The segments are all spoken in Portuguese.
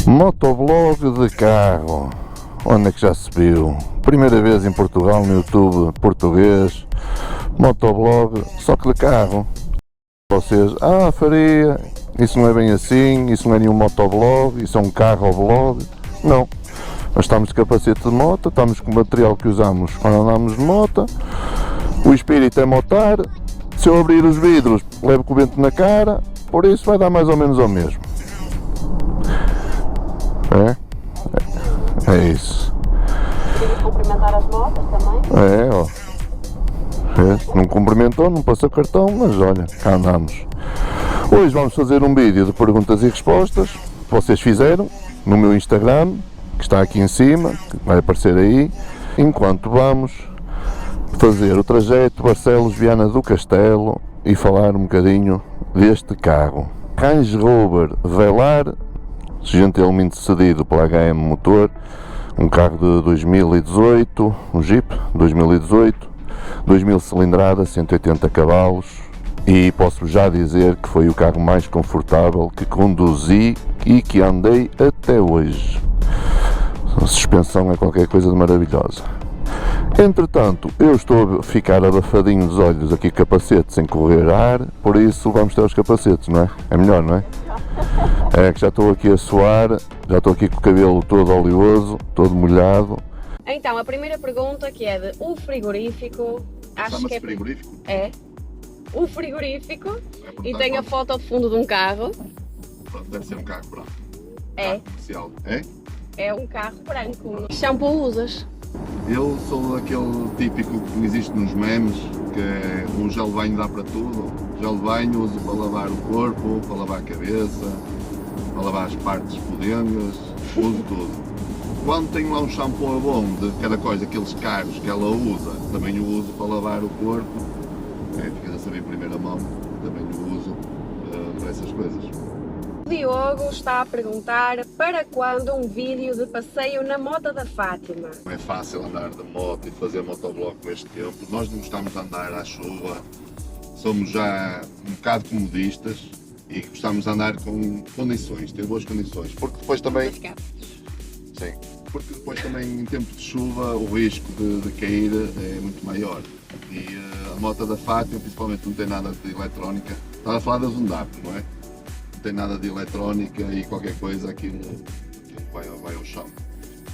Motovlog de carro, onde é que já se viu? Primeira vez em Portugal, no YouTube português, motovlog, só que de carro. Vocês, faria, isso não é bem assim, isso não é nenhum motovlog, isso é um carro-vlog. Não, nós estamos de capacete de moto, estamos com o material que usamos quando andamos de moto, o espírito é motar, se eu abrir os vidros levo com o vento na cara, por isso vai dar mais ou menos ao mesmo. É isso. Queria cumprimentar as motas também? Não cumprimentou, não passou cartão, mas olha, cá andamos. Hoje vamos fazer um vídeo de perguntas e respostas que vocês fizeram no meu Instagram, que está aqui em cima, que vai aparecer aí, enquanto vamos fazer o trajeto Barcelos-Viana do Castelo e falar um bocadinho deste carro. Range Rover Velar, gentilmente cedido pela HM Motor, um carro de 2018, um Jeep 2018, 2000 cilindrada, 180 cavalos, e posso já dizer que foi o carro mais confortável que conduzi e que andei até hoje. A suspensão é qualquer coisa de maravilhosa. Entretanto, eu estou a ficar abafadinho dos olhos aqui, capacete sem correr ar, por isso vamos ter os capacetes, não é? É melhor, não é? É que já estou aqui a suar, já estou aqui com o cabelo todo oleoso, todo molhado. Então, a primeira pergunta que é de o frigorífico, acho que é... frigorífico? É, o frigorífico, e tem a foto ao fundo de um carro. Deve ser um carro branco. É. Carro comercial. É? É um carro branco. Que shampoo usas? Eu sou aquele típico que existe nos memes, que é um gel de banho dá para tudo. Gel de banho uso para lavar o corpo, para lavar a cabeça, para lavar as partes podengas, uso tudo. Quando tenho lá um shampoo bom de cada coisa, aqueles caros que ela usa, também o uso para lavar o corpo. Ficas a saber em primeira mão, também o uso para essas coisas. O Diogo está a perguntar para quando um vídeo de passeio na moto da Fátima. Não é fácil andar de moto e fazer motovlog com este tempo. Nós não gostamos de andar à chuva, somos já um bocado comodistas e gostamos de andar com condições, ter boas condições, porque depois também... Sim, porque depois também em tempo de chuva o risco de cair é muito maior. E a moto da Fátima principalmente não tem nada de eletrónica. Estava a falar da Zundap, não é? Não tem nada de eletrónica e qualquer coisa aquilo vai ao chão.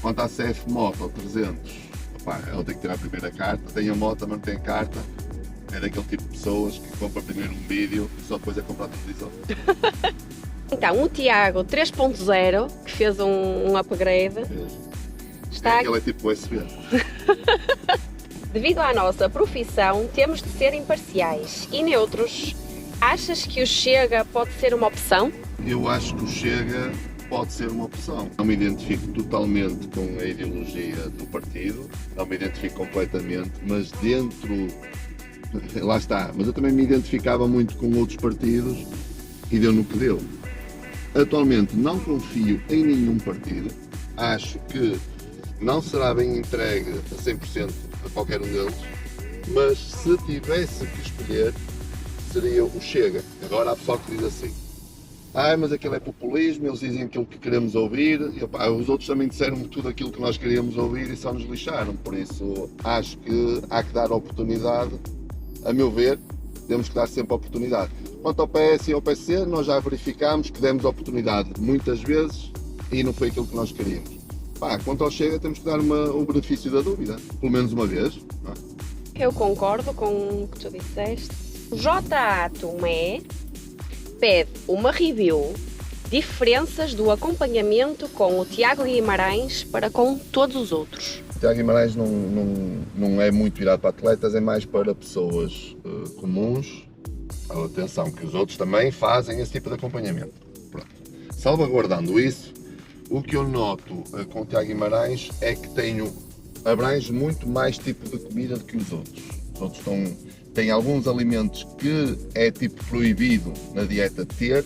Quanto à CF Moto 300, ela tem que tirar a primeira carta, tem a moto, mas não tem carta. É daquele tipo de pessoas que compra primeiro um vídeo e só depois é comprar a televisão. Então, o Tiago 3.0, que fez um upgrade, está aqui. Ele é tipo USB. Devido à nossa profissão, temos de ser imparciais e neutros. Achas que o Chega pode ser uma opção? Eu acho que o Chega pode ser uma opção. Não me identifico totalmente com a ideologia do partido, não me identifico completamente, mas dentro... Lá está, mas eu também me identificava muito com outros partidos e deu no que deu. Atualmente não confio em nenhum partido, acho que não será bem entregue a 100% a qualquer um deles, mas se tivesse que escolher, seria o Chega. Agora há pessoal que diz assim, mas aquilo é populismo, eles dizem aquilo que queremos ouvir, e, os outros também disseram tudo aquilo que nós queríamos ouvir e só nos lixaram, por isso acho que há que dar oportunidade, a meu ver, temos que dar sempre oportunidade. Quanto ao PS e ao PC, nós já verificámos que demos oportunidade muitas vezes e não foi aquilo que nós queríamos. Quanto ao Chega, temos que dar o benefício da dúvida, pelo menos uma vez. Não é? Eu concordo com o que tu disseste. J.A. Tomé pede uma review, diferenças do acompanhamento com o Tiago Guimarães para com todos os outros. O Tiago Guimarães não é muito virado para atletas, é mais para pessoas comuns. Atenção, que os outros também fazem esse tipo de acompanhamento. Pronto. Salvaguardando isso, o que eu noto com o Tiago Guimarães é que abrange muito mais tipo de comida do que os outros. Os outros têm alguns alimentos que é tipo proibido na dieta ter,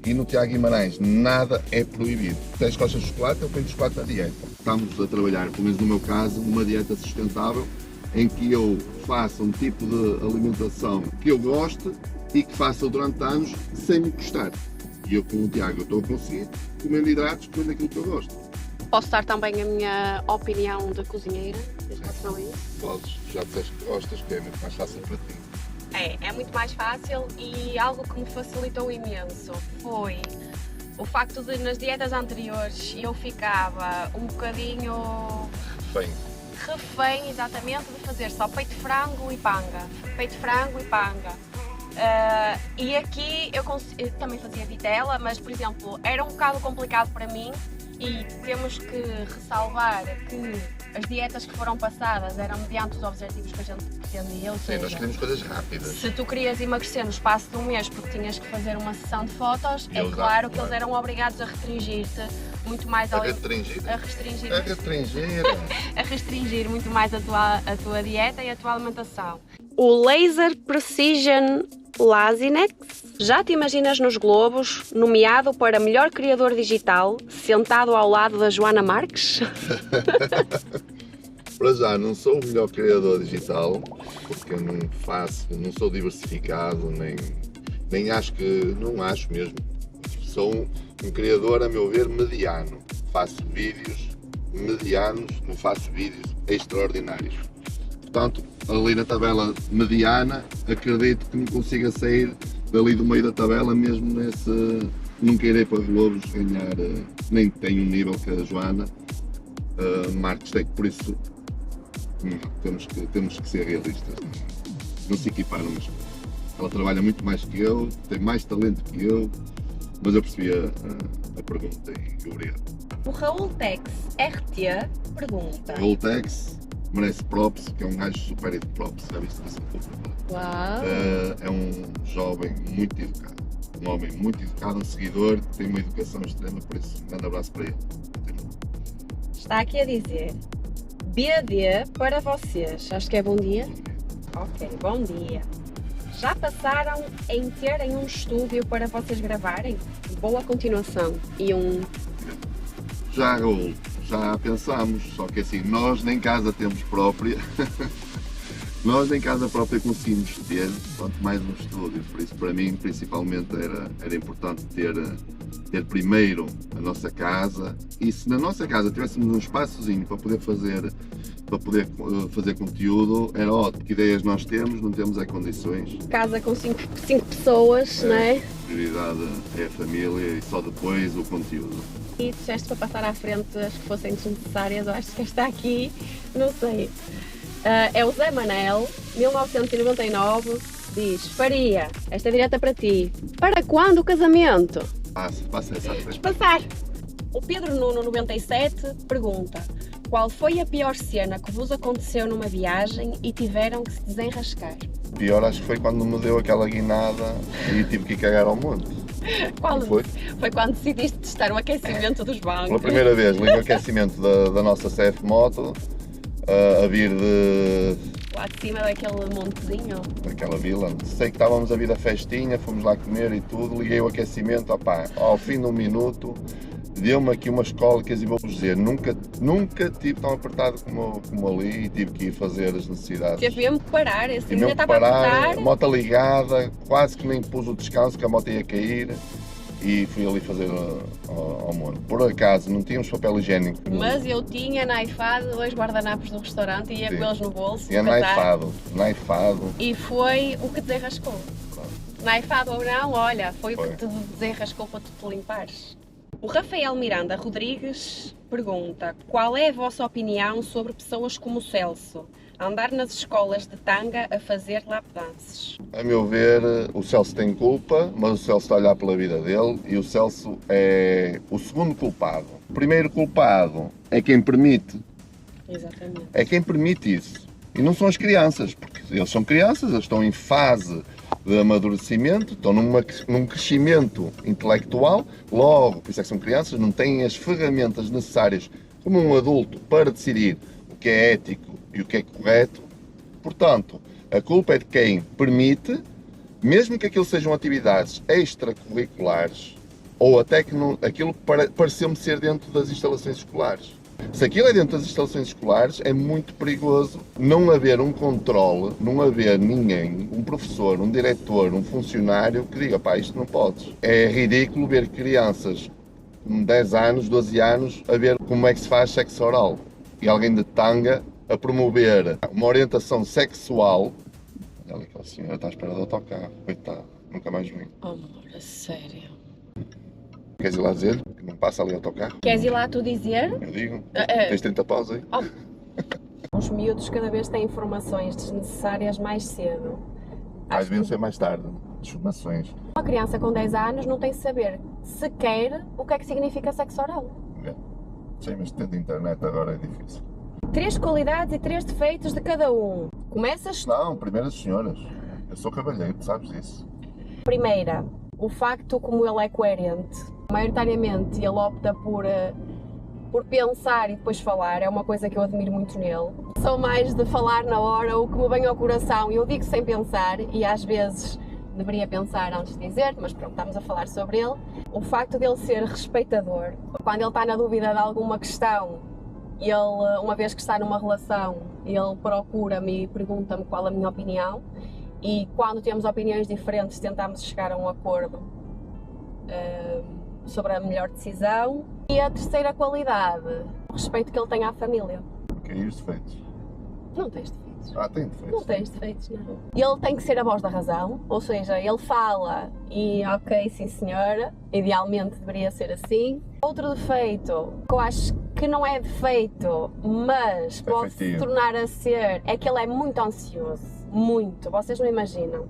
e no Tiago Guimarães nada é proibido. Tens costas de chocolate, ele põe chocolate na dieta. Estamos a trabalhar, pelo menos no meu caso, numa dieta sustentável, em que eu faça um tipo de alimentação que eu goste e que faça durante anos sem me custar. E eu com o Tiago estou a conseguir, comendo hidratos, comendo aquilo que eu gosto. Posso dar também a minha opinião de cozinheira em relação a isso? Podes, já disseste que gostas, que é muito mais fácil para ti. É muito mais fácil e algo que me facilitou imenso foi o facto de nas dietas anteriores eu ficava um bocadinho Bem, refém exatamente de fazer só peito de frango e panga. Peito de frango e panga. E aqui eu também fazia vitela, mas por exemplo era um bocado complicado para mim e temos que ressalvar que as dietas que foram passadas eram mediante os objetivos que a gente pretendia, ou sim, seja, nós queremos coisas rápidas. se tu querias emagrecer no espaço de um mês porque tinhas que fazer uma sessão de fotos, é Eles claro que não, eles eram obrigados a restringir-te muito mais A ao... restringir? a restringir, A restringir. a restringir muito mais a tua dieta e a tua alimentação. O Laser Precision Lazinex, já te imaginas nos Globos, nomeado para melhor criador digital, sentado ao lado da Joana Marques? Para já, não sou o melhor criador digital, porque eu não sou diversificado, nem acho não acho mesmo. Sou um criador, a meu ver, mediano. Faço vídeos medianos, não faço vídeos extraordinários. Portanto, ali na tabela mediana, acredito que não consiga sair dali do meio da tabela, mesmo nesse... Nunca irei para Globos ganhar, nem tenho um nível que a Joana Marques tem, por isso temos que ser realistas. Não se equiparam, mas ela trabalha muito mais que eu, tem mais talento que eu, mas eu percebi a pergunta e obrigado. O Raul Tex RT pergunta: Voltex merece props, que é um gajo super de props, já viste isso um pouco? Uau! É um jovem muito educado, um homem muito educado, um seguidor que tem uma educação extrema, por isso um grande abraço para ele. Está aqui a dizer: BD para vocês. Acho que é bom dia? Ok, bom dia. Já passaram em terem um estúdio para vocês gravarem? Boa continuação. E Já, Raul, já pensámos, só que assim, nós nem casa temos própria, nós nem casa própria conseguimos ter, quanto mais um estúdio, por isso para mim principalmente era importante ter primeiro a nossa casa, e se na nossa casa tivéssemos um espaçozinho para poder fazer conteúdo, era ótimo, que ideias nós temos, não temos condições. casa com cinco pessoas, não é? A prioridade é a família e só depois o conteúdo. E disseste para passar à frente as que fossem desnecessárias, eu acho que esta aqui, não sei. É o Zé Manel, 1999, diz: Faria, esta é direta para ti. Para quando o casamento? Passa essa à frente. Passar! O Pedro Nuno, 97, pergunta: qual foi a pior cena que vos aconteceu numa viagem e tiveram que se desenrascar? Pior acho que foi quando me deu aquela guinada e tive que ir cagar ao monte. Qual Foi? Foi quando decidiste testar o aquecimento dos bancos. Pela primeira vez ligo o aquecimento da nossa CF Moto a vir Lá de cima daquele montezinho. daquela vila. Sei que estávamos a vir a festinha, fomos lá comer e tudo, liguei o aquecimento, opá, ao fim de um minuto deu-me aqui umas cólicas e vou-vos dizer, nunca tive tão apertado como ali e tive que ir fazer as necessidades. Teve mesmo que parar, esse Tive ainda mesmo que estava a parar, apertar. a moto ligada, quase que nem pus o descanso que a moto ia cair e fui ali fazer ao monte. Por acaso não tínhamos papel higiênico. Mas eu tinha naifado 2 guardanapos do restaurante e ia Sim. com eles no bolso. E é catar. naifado. E foi o que desenrascou. Naifado ou não, olha, foi o Foi. que te desenrascou para tu te limpares. O Rafael Miranda Rodrigues pergunta: qual é a vossa opinião sobre pessoas como o Celso? Andar nas escolas de tanga a fazer lap dances. A meu ver, o Celso tem culpa, mas o Celso está a olhar pela vida dele e o Celso é o segundo culpado. O primeiro culpado é quem permite. Exatamente. É quem permite isso. E não são as crianças, porque eles são crianças, eles estão em fase de amadurecimento, estão num crescimento intelectual, logo, por isso é que são crianças, não têm as ferramentas necessárias como um adulto para decidir o que é ético e o que é correto. Portanto, a culpa é de quem permite, mesmo que aquilo sejam atividades extracurriculares, ou até que não, aquilo pareceu-me ser dentro das instalações escolares. Se aquilo é dentro das instalações escolares, é muito perigoso não haver um controle, não haver ninguém, um professor, um diretor, um funcionário que diga, pá, isto não podes. É ridículo ver crianças com 10 anos, 12 anos, a ver como é que se faz sexo oral. E alguém de tanga a promover uma orientação sexual. Olha, aquela senhora está à espera do autocarro, coitada, nunca mais vim. Oh, amor, a sério. Queres ir lá dizer que não passa ali autocarro? Queres ir lá tu dizer? Eu digo, tens 30 paus aí? Os miúdos cada vez têm informações desnecessárias mais cedo. Às vezes é mais tarde, informações. Uma criança com 10 anos não tem de saber sequer o que é que significa sexo oral. Sim, mas tendo internet agora é difícil. 3 qualidades e 3 defeitos de cada um. Começas? Não, primeiro as senhoras. Eu sou cavalheiro, sabes disso. Primeira, o facto como ele é coerente. Maioritariamente ele opta por pensar e depois falar, é uma coisa que eu admiro muito nele. Sou mais de falar na hora o que me vem ao coração e eu digo sem pensar e às vezes deveria pensar antes de dizer, mas pronto, estamos a falar sobre ele. O facto dele ser respeitador, quando ele está na dúvida de alguma questão, ele, uma vez que está numa relação, ele procura-me e pergunta-me qual a minha opinião e quando temos opiniões diferentes tentamos chegar a um acordo sobre a melhor decisão. E a terceira qualidade, o respeito que ele tem à família. Ok, e os defeitos? Não tens defeitos. Ah, tem defeitos. Não tens defeitos, não. Ele tem que ser a voz da razão, ou seja, ele fala e ok, sim senhora, idealmente deveria ser assim. Outro defeito, que eu acho que não é defeito, mas pode se tornar a ser, é que ele é muito ansioso, muito, vocês não imaginam.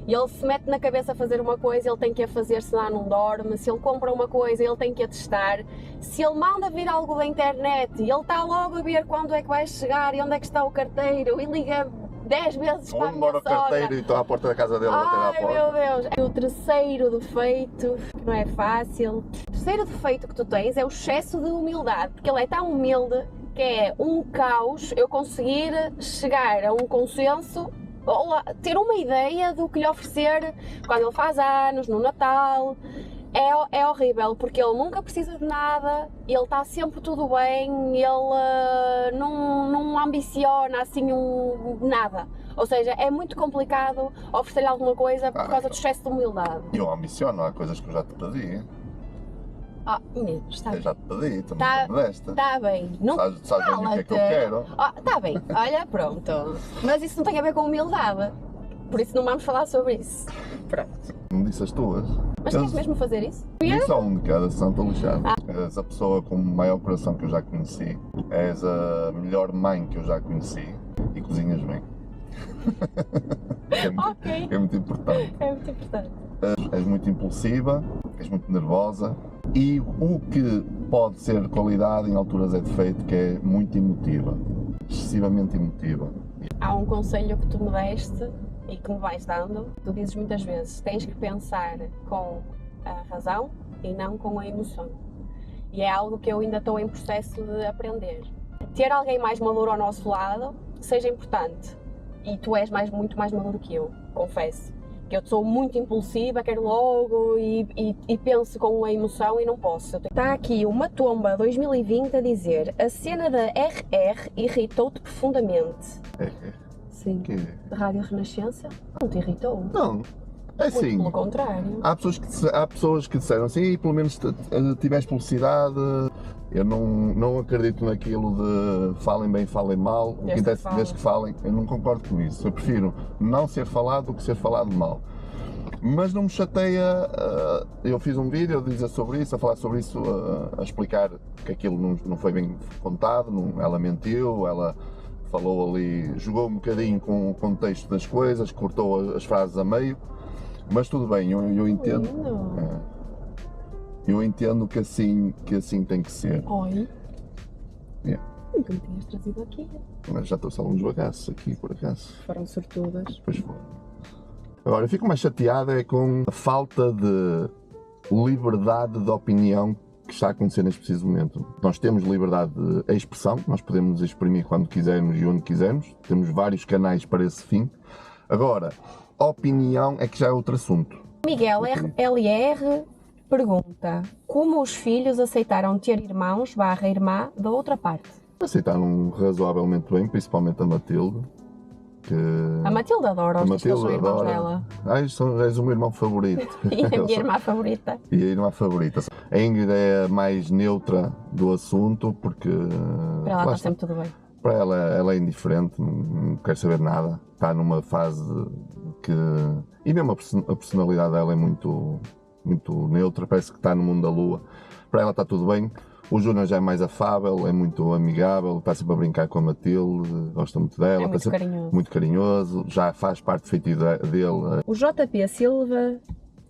E ele se mete na cabeça a fazer uma coisa, ele tem que a fazer, senão não dorme. Se ele compra uma coisa, ele tem que a testar. Se ele manda vir algo da internet, ele está logo a ver quando é que vai chegar e onde é que está o carteiro e liga 10 vezes para a minha sogra. Onde mora o carteiro e estou à porta da casa dele a bater à porta. Ai meu Deus! O terceiro defeito, que não é fácil, o terceiro defeito que tu tens é o excesso de humildade, porque ele é tão humilde que é um caos eu conseguir chegar a um consenso ou ter uma ideia do que lhe oferecer quando ele faz anos, no Natal. É horrível, porque ele nunca precisa de nada, ele está sempre tudo bem, ele não ambiciona assim nada. Ou seja, é muito complicado oferecer-lhe alguma coisa por causa do excesso de humildade. Eu ambiciono, há coisas que eu já te pedi. Menino, está bem. Eu já te pedi, também não me deste. Está bem. Não, sabes bem o que é que eu quero. Está bem, olha, pronto. Mas isso não tem a ver com humildade, por isso não vamos falar sobre isso. Pronto. Não disse as tuas. Mas queres mesmo fazer isso? Disse só um de cada, senão estou lixado. És a pessoa com o maior coração que eu já conheci. És a melhor mãe que eu já conheci. E cozinhas bem. É muito importante. É muito importante. És muito impulsiva, és muito nervosa. E o que pode ser qualidade em alturas é defeito, que é muito emotiva. Excessivamente emotiva. Há um conselho que tu me deste e que me vais dando, tu dizes muitas vezes, tens que pensar com a razão e não com a emoção. E é algo que eu ainda estou em processo de aprender. Ter alguém mais maduro ao nosso lado seja importante. E tu és muito mais maduro que eu, confesso. Que eu sou muito impulsiva, quero logo e penso com a emoção e não posso. Está aqui uma tomba 2020 a dizer: a cena da RR irritou-te profundamente. Sim. Que? Da Rádio Renascença? Não te irritou? Não. É assim. Pelo contrário. Há pessoas que disseram assim, pelo menos tiveste publicidade. Eu não acredito naquilo de falem bem, falem mal. O que interessa desde que falem, eu não concordo com isso. Eu prefiro não ser falado do que ser falado mal. Mas não me chateia. Eu fiz um vídeo a dizer sobre isso, a falar sobre isso, a explicar que aquilo não foi bem contado, ela mentiu, ela falou ali, jogou um bocadinho com o contexto das coisas, cortou as frases a meio. Mas tudo bem, eu entendo. Eu entendo que assim tem que ser. Oi. Nunca me tinhas trazido aqui. Mas já trouxe alguns bagaços aqui, por acaso. Foram sortudas. Pois foi. Agora, eu fico mais chateado é com a falta de liberdade de opinião que está a acontecer neste preciso momento. Nós temos liberdade de expressão, nós podemos nos exprimir quando quisermos e onde quisermos. Temos vários canais para esse fim. Agora, a opinião é que já é outro assunto. Miguel, LR, pergunta: como os filhos aceitaram ter irmãos/irmã da outra parte? Aceitaram razoavelmente bem, principalmente a Matilde. A Matilde adora A os Matilde são irmãos adora. dela. És o meu irmão favorito. E a minha irmã favorita. E a irmã favorita. A Ingrid é a mais neutra do assunto, porque... Para ela está sempre tudo bem. Para ela é indiferente, não quer saber de nada. Está numa fase que... E mesmo a personalidade dela é muito neutra, parece que está no mundo da lua. Para ela está tudo bem. O Júnior já é mais afável, é muito amigável, está sempre a brincar com a Matilde, gosta muito dela. É muito carinhoso. Muito carinhoso, já faz parte do feitio dele. O JP Silva: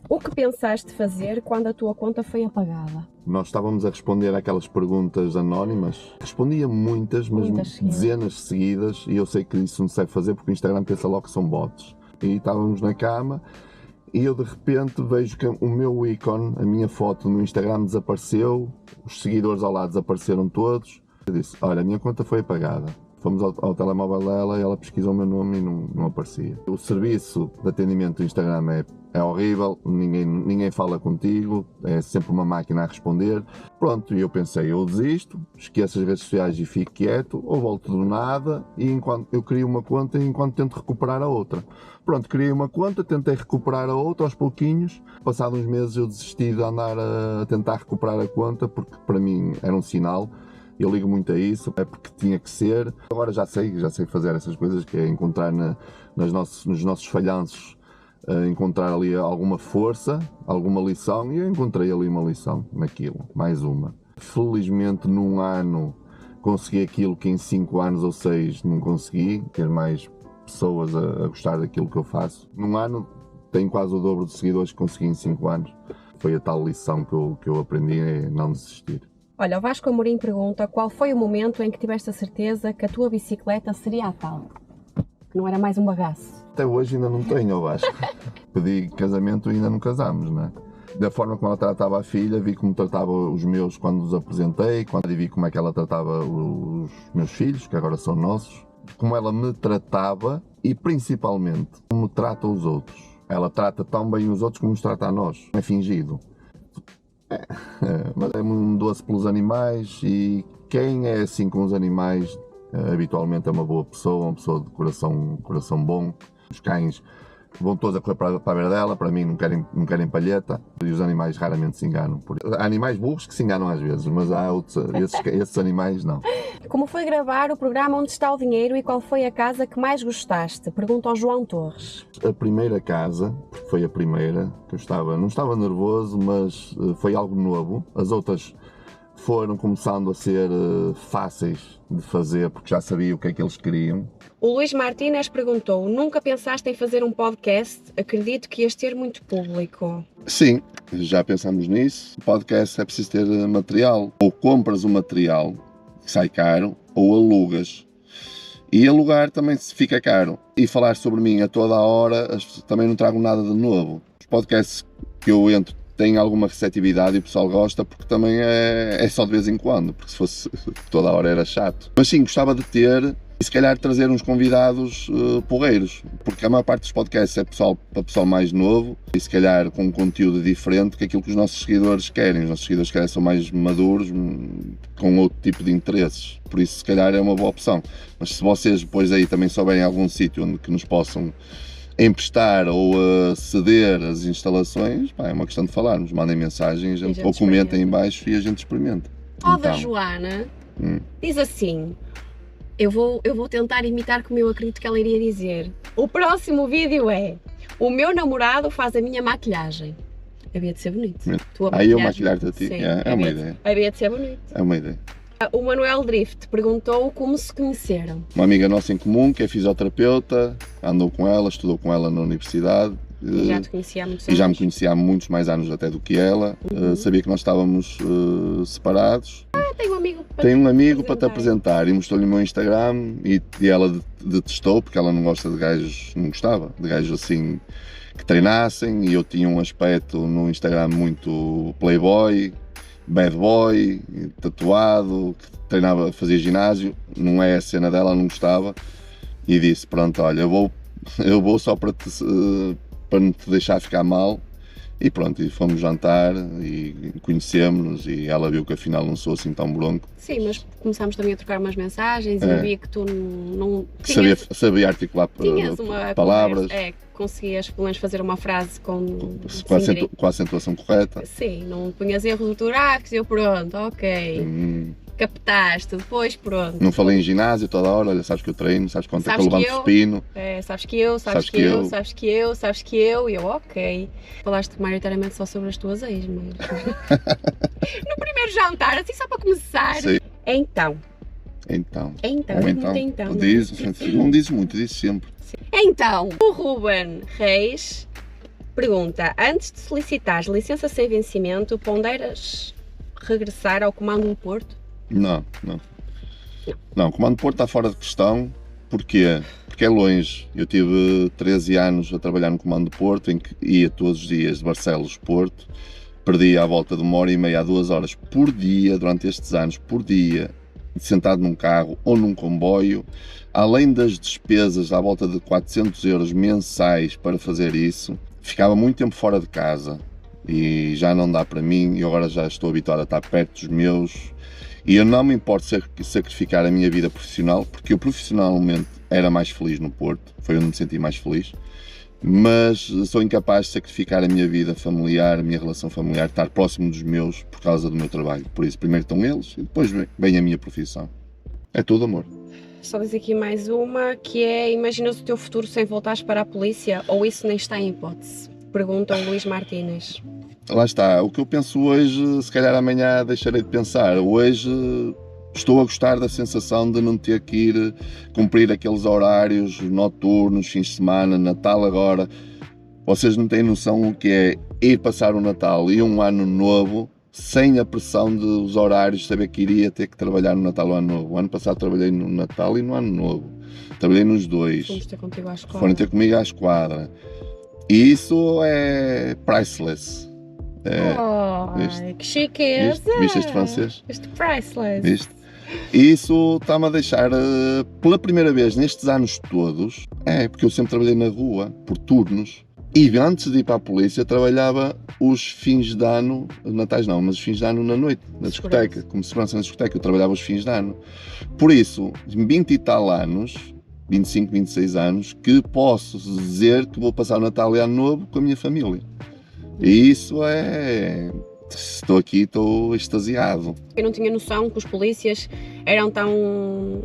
o que pensaste fazer quando a tua conta foi apagada? Nós estávamos a responder àquelas perguntas anónimas. Respondia muitas, mas dezenas seguidas, e eu sei que isso não se deve fazer porque o Instagram pensa logo que são bots. E estávamos na cama e eu de repente vejo que o meu ícone, a minha foto no Instagram desapareceu, os seguidores ao lado desapareceram todos. Eu disse: olha, a minha conta foi apagada. Fomos ao telemóvel dela e ela pesquisou o meu nome e não aparecia. O serviço de atendimento do Instagram é horrível, ninguém fala contigo, é sempre uma máquina a responder. Pronto, e eu pensei: eu desisto, esqueço as redes sociais e fico quieto, ou volto do nada e enquanto eu crio uma conta enquanto tento recuperar a outra. Pronto, criei uma conta, tentei recuperar a outra aos pouquinhos. Passados uns meses eu desisti de andar a tentar recuperar a conta, porque para mim era um sinal. Eu ligo muito a isso, é porque tinha que ser. Agora já sei fazer essas coisas, que é encontrar nos nossos falhanços, encontrar ali alguma força, alguma lição, e eu encontrei ali uma lição naquilo, mais uma. Felizmente num ano consegui aquilo que em 5 anos ou 6 não consegui, ter mais pessoas a gostar daquilo que eu faço. Num ano tenho quase o dobro de seguidores que consegui em 5 anos. Foi a tal lição que eu aprendi, é não desistir. Olha, o Vasco Amorim pergunta: qual foi o momento em que tiveste a certeza que a tua bicicleta seria a tal? Que não era mais um bagaço? Até hoje ainda não tenho, eu acho. Pedi casamento e ainda não casámos, não é? Da forma como ela tratava a filha, vi como tratava os meus quando os apresentei, vi como é que ela tratava os meus filhos, que agora são nossos, como ela me tratava e principalmente como trata os outros. Ela trata tão bem os outros como nos trata a nós, não é fingido. Mas é um doce pelos animais, e quem é assim com os animais habitualmente é uma boa pessoa, uma pessoa de coração bom. Os cães vão todos a correr para a beira dela, para mim não querem palheta, e os animais raramente se enganam. Há animais burros que se enganam às vezes, mas há outros, esses animais não. Como foi gravar o programa Onde Está o Dinheiro e qual foi a casa que mais gostaste? Pergunta ao João Torres. A primeira casa, porque foi a primeira, que não estava nervoso, mas foi algo novo. As outras foram começando a ser fáceis de fazer, porque já sabia o que é que eles queriam. O Luís Martínez perguntou: nunca pensaste em fazer um podcast? Acredito que ias ter muito público. Sim, já pensámos nisso. O podcast é preciso ter material. Ou compras o material, que sai caro, ou alugas. E alugar também se fica caro. E falar sobre mim a toda a hora, também não trago nada de novo. Os podcasts que eu entro têm alguma receptividade e o pessoal gosta, porque também é só de vez em quando, porque se fosse toda a hora era chato. Mas sim, gostava de ter e se calhar trazer uns convidados porreiros, porque a maior parte dos podcasts é para pessoal mais novo e se calhar com um conteúdo diferente que aquilo que os nossos seguidores querem. Os nossos seguidores querem são mais maduros, com outro tipo de interesses, por isso se calhar é uma boa opção. Mas se vocês depois aí também souberem algum sítio onde que nos possam emprestar ou ceder as instalações, pá, é uma questão de falarmos, mandem mensagem ou comentem em baixo e a gente experimenta. Da Joana diz assim: eu vou tentar imitar como eu acredito que ela iria dizer. O próximo vídeo é: o meu namorado faz a minha maquilhagem. Havia de ser bonito. Aí eu maquilhar-te a ti? Sim, é uma ideia. Havia de ser bonito. É uma ideia. O Manuel Drift perguntou como se conheceram. Uma amiga nossa em comum, que é fisioterapeuta, andou com ela, estudou com ela na universidade. E já te conhecia há muitos anos. E já me conhecia há muitos mais anos até do que ela. Sabia que nós estávamos separados. Tenho um amigo para te apresentar. E mostrou-lhe o meu Instagram e ela detestou, porque ela não gosta de gajos, não gostava de gajos assim que treinassem, e eu tinha um aspecto no Instagram muito playboy, bad boy, tatuado, que treinava, fazia ginásio. Não é a cena dela, ela não gostava, e disse: pronto, olha, eu vou só para não te deixar ficar mal, E pronto, e fomos jantar e conhecemos-nos e ela viu que afinal não sou assim tão bronco. Sim, mas começámos também a trocar umas mensagens e eu vi que tu não sabia articular tinhas uma palavras. Conseguias pelo menos fazer uma frase com a acentuação correta. Sim, não punhas erros ortográficos e eu pronto, ok. Captaste, depois pronto. Não falei em ginásio toda hora, olha, sabes que eu treino, sabes quanto é que eu levanto pespino. Sabes que eu, e eu, ok. Falaste maioritariamente só sobre as tuas ex, mas... no primeiro jantar, assim só para começar. Sim. Então. Não dizes muito, dizes sempre. Então, o Ruben Reis pergunta, antes de solicitares licença sem vencimento, ponderas regressar ao Comando do Porto? Não, o Comando do Porto está fora de questão. Porquê? Porque é longe. Eu tive 13 anos a trabalhar no Comando do Porto, em que ia todos os dias de Barcelos, Porto. Perdia à volta de 1h30 a 2 horas por dia, durante estes anos, por dia, sentado num carro ou num comboio. Além das despesas à volta de 400 euros mensais para fazer isso, ficava muito tempo fora de casa e já não dá para mim. E agora já estou habituado a estar perto dos meus. E eu não me importo sacrificar a minha vida profissional, porque eu profissionalmente era mais feliz no Porto, foi onde me senti mais feliz, mas sou incapaz de sacrificar a minha vida familiar, a minha relação familiar, estar próximo dos meus por causa do meu trabalho. Por isso, primeiro estão eles e depois vem a minha profissão. É tudo amor. Só diz aqui mais uma, que é, imaginas o teu futuro sem voltares para a polícia, ou isso nem está em hipótese? Pergunta o Luís Martínez. Lá está, o que eu penso hoje, se calhar amanhã deixarei de pensar. Hoje estou a gostar da sensação de não ter que ir cumprir aqueles horários noturnos, fins de semana, Natal agora. Vocês não têm noção o que é ir passar o Natal e um ano novo sem a pressão dos horários, saber que iria ter que trabalhar no Natal ou Ano Novo. O ano passado trabalhei no Natal e no Ano Novo. Trabalhei nos dois. Fomos ter contigo à esquadra. Foram ter comigo à esquadra. E isso é priceless. Que chiqueza! Viste este francês? Este priceless. Viste? E isso está-me a deixar, pela primeira vez nestes anos todos, porque eu sempre trabalhei na rua, por turnos, e antes de ir para a polícia trabalhava os fins de ano, natais não, mas os fins de ano na noite, na discoteca, como segurança na discoteca, eu trabalhava os fins de ano. Por isso, 20 e tal anos, 25, 26 anos, que posso dizer que vou passar o Natal e Ano Novo com a minha família. E isso estou aqui, estou extasiado. Eu não tinha noção que os polícias eram tão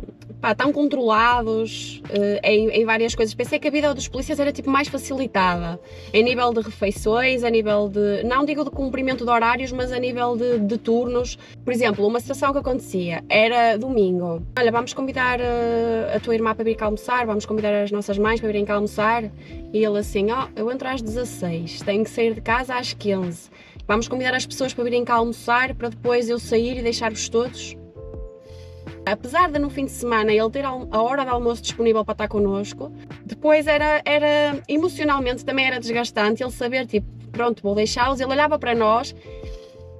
controlados em várias coisas. Pensei que a vida dos polícias era tipo mais facilitada, em nível de refeições, a nível de, não digo de cumprimento de horários, mas a nível de turnos. Por exemplo, uma situação que acontecia era domingo. Olha, vamos convidar a tua irmã para vir cá almoçar, vamos convidar as nossas mães para virem cá almoçar. E ele assim, eu entro às 16, tenho que sair de casa às 15. Vamos convidar as pessoas para virem cá almoçar, para depois eu sair e deixar-vos todos. Apesar de no fim de semana ele ter a hora de almoço disponível para estar connosco, depois era emocionalmente também era desgastante ele saber, tipo, pronto, vou deixá-los. Ele olhava para nós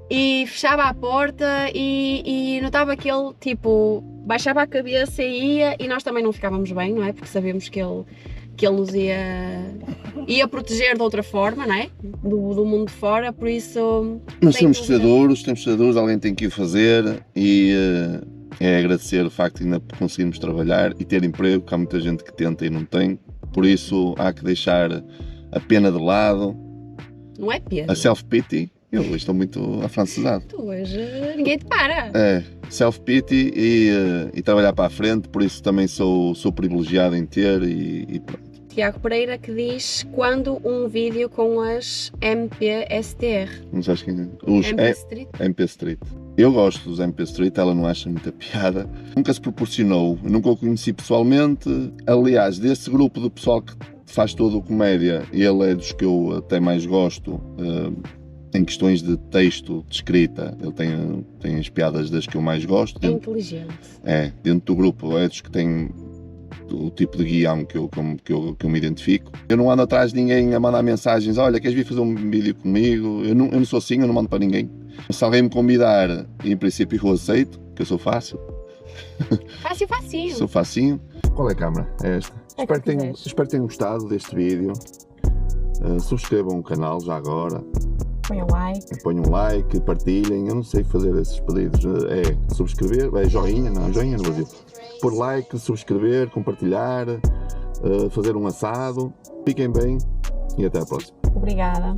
e fechava a porta e notava que ele, tipo, baixava a cabeça e ia, e nós também não ficávamos bem, não é? Porque sabemos que ele nos ia proteger de outra forma, não é? Do mundo de fora, por isso... Nós temos de ser duros, alguém tem que o fazer e é agradecer o facto de ainda conseguirmos trabalhar e ter emprego, que há muita gente que tenta e não tem, por isso há que deixar a pena de lado. Não é pena. A self-pity, eu hoje estou muito afrancesado. Tu hoje ninguém te para. Self-pity e trabalhar para a frente, por isso também sou privilegiado em ter e pronto. Tiago Pereira que diz quando um vídeo com as MP-STR. Não sabes quem é? Os MP Street. MP Street. Eu gosto dos MP Street, ela não acha muita piada. Nunca se proporcionou, nunca o conheci pessoalmente. Aliás, desse grupo de pessoal que faz todo o comédia, ele é dos que eu até mais gosto. Em questões de texto, de escrita, ele tem as piadas das que eu mais gosto. É inteligente. Dentro do grupo é dos que tem o tipo de guião que eu me identifico. Eu não ando atrás de ninguém a mandar mensagens, olha, queres vir fazer um vídeo comigo? Eu não sou assim, eu não mando para ninguém. Se alguém me convidar, em princípio eu aceito, que eu sou fácil. Facinho. Sou facinho. Qual é a câmera? É esta. Espero que tenham gostado deste vídeo. Subscrevam o canal já agora. Põe um like. Ponham um like, partilhem, eu não sei fazer esses pedidos. É subscrever, joinha não vou dizer. Pôr like, subscrever, compartilhar, fazer um assado. Fiquem bem e até à próxima. Obrigada.